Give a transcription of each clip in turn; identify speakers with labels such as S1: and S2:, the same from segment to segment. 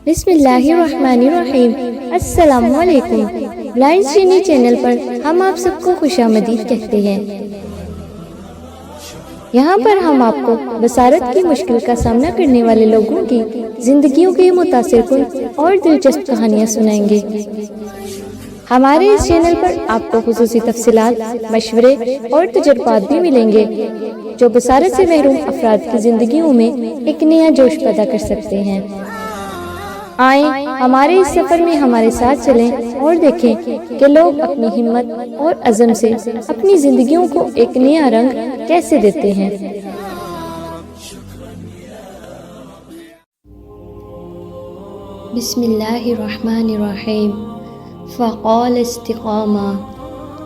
S1: بسم اللہ الرحمن الرحیم۔ السلام علیکم۔ بلائنڈ چینی چینل پر ہم آپ سب کو خوش آمدید کہتے ہیں۔ یہاں پر ہم آپ کو بصارت کی مشکل کا سامنا کرنے والے لوگوں کی زندگیوں کی متاثر کن اور دلچسپ کہانیاں سنائیں گے۔ ہمارے اس چینل پر آپ کو خصوصی تفصیلات، مشورے اور تجربات بھی ملیں گے جو بصارت سے محروم افراد کی زندگیوں میں ایک نیا جوش پیدا کر سکتے ہیں۔ آئیں ہمارے اس سفر میں ہمارے ساتھ چلیں اور دیکھیں کہ لوگ اپنی ہمت اور عزم سے اپنی زندگیوں کو ایک نیا رنگ کیسے دیتے ہیں۔ بسم اللہ الرحمن الرحیم۔ فقال استقامہ۔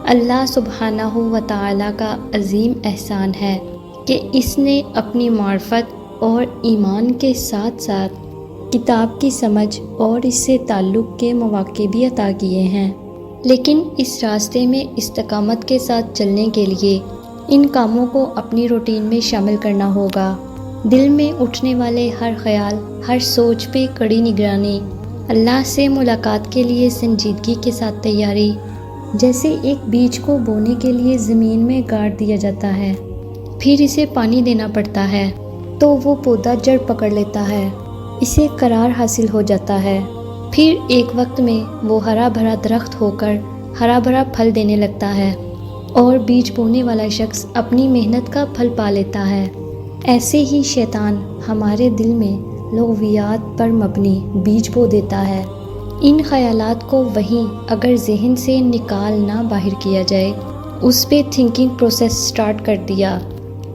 S1: اللہ سبحانہ و تعالیٰ کا عظیم احسان ہے کہ اس نے اپنی معرفت اور ایمان کے ساتھ ساتھ کتاب کی سمجھ اور اس سے تعلق کے مواقع بھی عطا کیے ہیں، لیکن اس راستے میں استقامت کے ساتھ چلنے کے لیے ان کاموں کو اپنی روٹین میں شامل کرنا ہوگا۔ دل میں اٹھنے والے ہر خیال، ہر سوچ پہ کڑی نگرانی، اللہ سے ملاقات کے لیے سنجیدگی کے ساتھ تیاری، جیسے ایک بیج کو بونے کے لیے زمین میں گاڑ دیا جاتا ہے، پھر اسے پانی دینا پڑتا ہے تو وہ پودا جڑ پکڑ لیتا ہے، اسے قرار حاصل ہو جاتا ہے، پھر ایک وقت میں وہ ہرا بھرا درخت ہو کر ہرا بھرا پھل دینے لگتا ہے اور بیج بونے والا شخص اپنی محنت کا پھل پا لیتا ہے۔ ایسے ہی شیطان ہمارے دل میں لغویات پر مبنی بیج بو دیتا ہے۔ ان خیالات کو وہیں اگر ذہن سے نکالنا باہر کیا جائے، اس پہ تھنکنگ پروسیس سٹارٹ کر دیا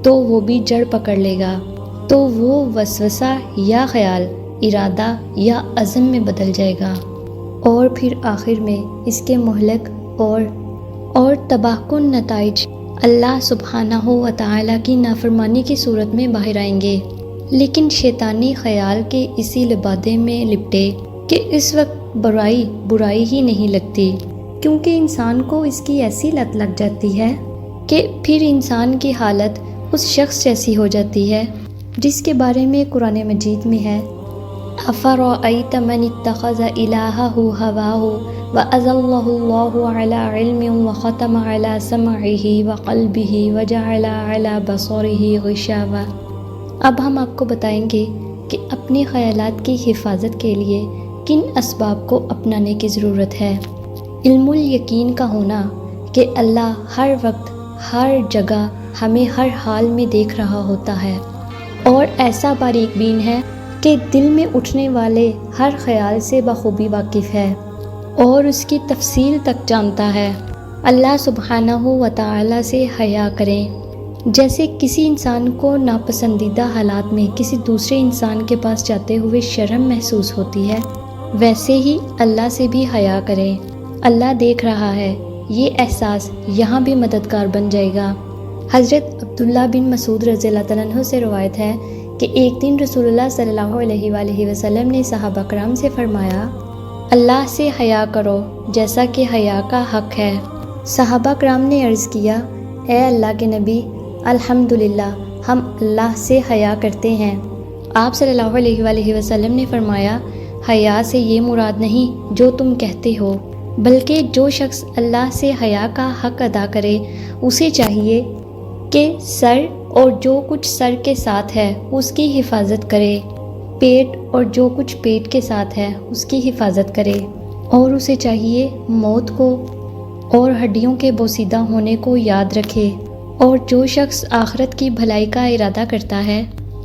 S1: تو وہ بھی جڑ پکڑ لے گا، تو وہ وسوسہ یا خیال ارادہ یا عزم میں بدل جائے گا اور پھر آخر میں اس کے مہلک اور تباہ کن نتائج اللہ سبحانہ و تعالیٰ کی نافرمانی کی صورت میں باہر آئیں گے۔ لیکن شیطانی خیال کے اسی لبادے میں لپٹے کہ اس وقت برائی ہی نہیں لگتی، کیونکہ انسان کو اس کی ایسی لت لگ جاتی ہے کہ پھر انسان کی حالت اس شخص جیسی ہو جاتی ہے جس کے بارے میں قرآن مجید میں ہے، أَفَرَأَيْتَ مَنِ اتَّخَذَ إِلَٰهَهُ هَوَاهُ وَأَضَلَّهُ اللَّهُ عَلَىٰ عِلْمٍ وَخَتَمَ عَلَىٰ سَمْعِهِ وَقَلْبِهِ وَجَعَلَ عَلَىٰ بَصَرِهِ غِشَاوَةً۔ اب ہم آپ کو بتائیں گے کہ اپنے خیالات کی حفاظت کے لیے کن اسباب کو اپنانے کی ضرورت ہے۔ علم الیقین کا ہونا کہ اللہ ہر وقت ہر جگہ ہمیں ہر حال میں دیکھ رہا ہوتا ہے اور ایسا باریک بین ہے کہ دل میں اٹھنے والے ہر خیال سے بخوبی واقف ہے اور اس کی تفصیل تک جانتا ہے۔ اللہ سبحانہ و تعالیٰ سے حیا کریں۔ جیسے کسی انسان کو ناپسندیدہ حالات میں کسی دوسرے انسان کے پاس جاتے ہوئے شرم محسوس ہوتی ہے، ویسے ہی اللہ سے بھی حیا کریں۔ اللہ دیکھ رہا ہے، یہ احساس یہاں بھی مددگار بن جائے گا۔ حضرت عبداللہ بن مسعود رضی اللہ تعالیٰ عنہ سے روایت ہے کہ ایک دن رسول اللہ صلی اللہ علیہ وآلہ وسلم نے صحابہ کرام سے فرمایا، اللہ سے حیا کرو جیسا کہ حیا کا حق ہے۔ صحابہ کرام نے عرض کیا، اے اللہ کے نبی، الحمدللہ ہم اللہ سے حیا کرتے ہیں۔ آپ صلی اللہ علیہ وآلہ وسلم نے فرمایا، حیا سے یہ مراد نہیں جو تم کہتے ہو، بلکہ جو شخص اللہ سے حیا کا حق ادا کرے اسے چاہیے کہ سر اور جو کچھ سر کے ساتھ ہے اس کی حفاظت کرے، پیٹ اور جو کچھ پیٹ کے ساتھ ہے اس کی حفاظت کرے، اور اسے چاہیے موت کو اور ہڈیوں کے بوسیدہ ہونے کو یاد رکھے، اور جو شخص آخرت کی بھلائی کا ارادہ کرتا ہے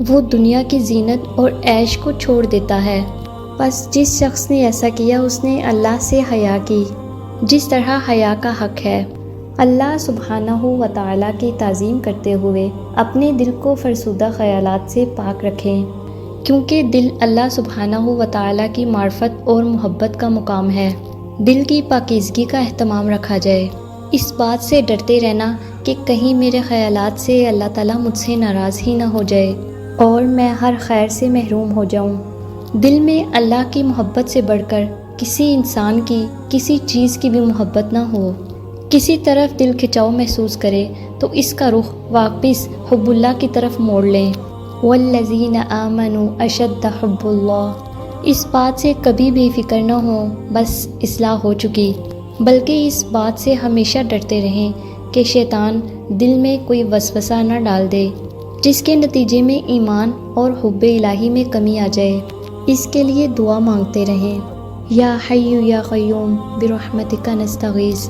S1: وہ دنیا کی زینت اور عیش کو چھوڑ دیتا ہے۔ بس جس شخص نے ایسا کیا اس نے اللہ سے حیا کی جس طرح حیا کا حق ہے۔ اللہ سبحانہ و تعالیٰ کی تعظیم کرتے ہوئے اپنے دل کو فرسودہ خیالات سے پاک رکھیں، کیونکہ دل اللہ سبحانہ و تعالیٰ کی معرفت اور محبت کا مقام ہے۔ دل کی پاکیزگی کا اہتمام رکھا جائے، اس بات سے ڈرتے رہنا کہ کہیں میرے خیالات سے اللہ تعالیٰ مجھ سے ناراض ہی نہ ہو جائے اور میں ہر خیر سے محروم ہو جاؤں۔ دل میں اللہ کی محبت سے بڑھ کر کسی انسان کی، کسی چیز کی بھی محبت نہ ہو۔ کسی طرف دل کھچاؤ محسوس کرے تو اس کا رخ واپس حب اللہ کی طرف موڑ لیں، والذین آمنوا اشد حب اللہ۔ اس بات سے کبھی بے فکر نہ ہوں بس اصلاح ہو چکی، بلکہ اس بات سے ہمیشہ ڈرتے رہیں کہ شیطان دل میں کوئی وسوسہ نہ ڈال دے جس کے نتیجے میں ایمان اور حب الہی میں کمی آ جائے۔ اس کے لیے دعا مانگتے رہیں، یا حی یا قیوم برحمتک نستغیث۔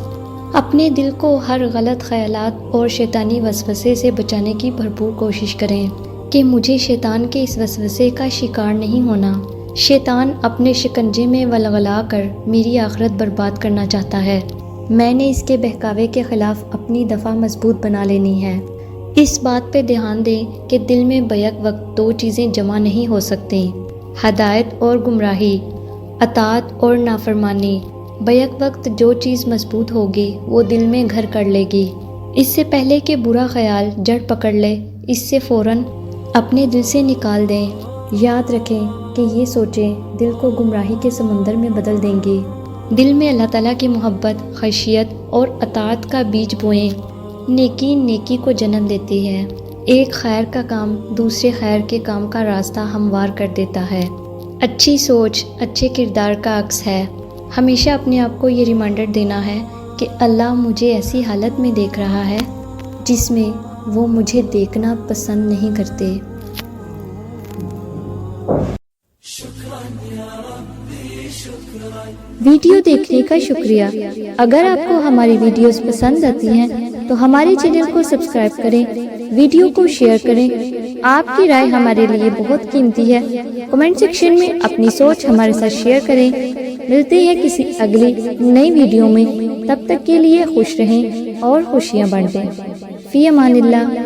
S1: اپنے دل کو ہر غلط خیالات اور شیطانی وسوسے سے بچانے کی بھرپور کوشش کریں کہ مجھے شیطان کے اس وسوسے کا شکار نہیں ہونا۔ شیطان اپنے شکنجے میں ولغلا کر میری آخرت برباد کرنا چاہتا ہے، میں نے اس کے بہکاوے کے خلاف اپنی دفاع مضبوط بنا لینی ہے۔ اس بات پہ دھیان دیں کہ دل میں بیک وقت دو چیزیں جمع نہیں ہو سکتی، ہدایت اور گمراہی، اطاعت اور نافرمانی۔ بیک وقت جو چیز مضبوط ہوگی وہ دل میں گھر کر لے گی۔ اس سے پہلے کہ برا خیال جڑ پکڑ لے، اس سے فوراً اپنے دل سے نکال دیں۔ یاد رکھیں کہ یہ سوچیں دل کو گمراہی کے سمندر میں بدل دیں گی۔ دل میں اللہ تعالیٰ کی محبت، خشیت اور اطاعت کا بیج بوئیں۔ نیکی نیکی کو جنم دیتی ہے۔ ایک خیر کا کام دوسرے خیر کے کام کا راستہ ہموار کر دیتا ہے۔ اچھی سوچ اچھے کردار کا عکس ہے۔ ہمیشہ اپنے آپ کو یہ ریمائنڈر دینا ہے کہ اللہ مجھے ایسی حالت میں دیکھ رہا ہے جس میں وہ مجھے دیکھنا پسند نہیں کرتے۔
S2: ویڈیو دیکھنے کا شکریہ۔ اگر آپ کو ہماری ویڈیوز پسند آتی ہیں تو ہمارے چینل کو سبسکرائب کریں، ویڈیو کو شیئر کریں۔ آپ کی رائے ہمارے لیے بہت قیمتی ہے۔ کمنٹ سیکشن میں اپنی سوچ ہمارے ساتھ شیئر کریں۔ ملتے ہیں کسی اگلی نئی ویڈیو میں، تب تک کے لیے خوش رہیں اور خوشیاں بانٹیں۔ فی امان اللہ۔